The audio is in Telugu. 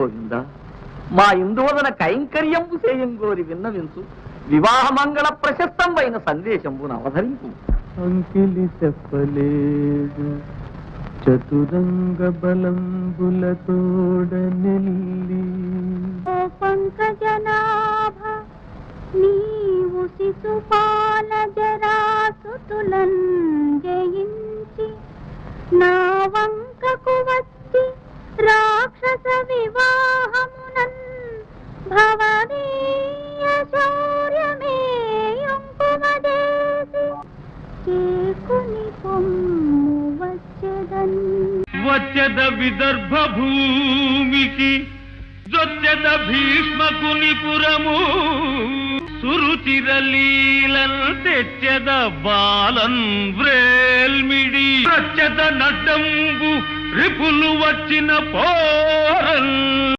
గోవిందా మా ఇందువదన కైంకర్యంబు చేయంగోరి విన్నవించు వివాహ మంగళ ప్రశస్తంబైన సందేశంబును అవధరింపు. అంకిలి చెప్పలేదు చతురంగ బలంబులతోడ నెల్లి పంకజనాభ నీవు శిశుపాల జరాసుతులన్ జయించి నా వంకకు వచ్చి రాక్షస వివాహమునన్ భవనీయ శౌర్యమే యుంకుమదేసి చేకుని పొమ్ము వచ్చెదన్. వచ్చద విదర్భ భూమికి జొచ్చెద భీష్మకుని పురము సురుచిరలీలన్ తెచ్చెద బాలన్ వ్రేల్మిడి వచ్చద నడ్డంబు రిపులు వచ్చిన పోరన్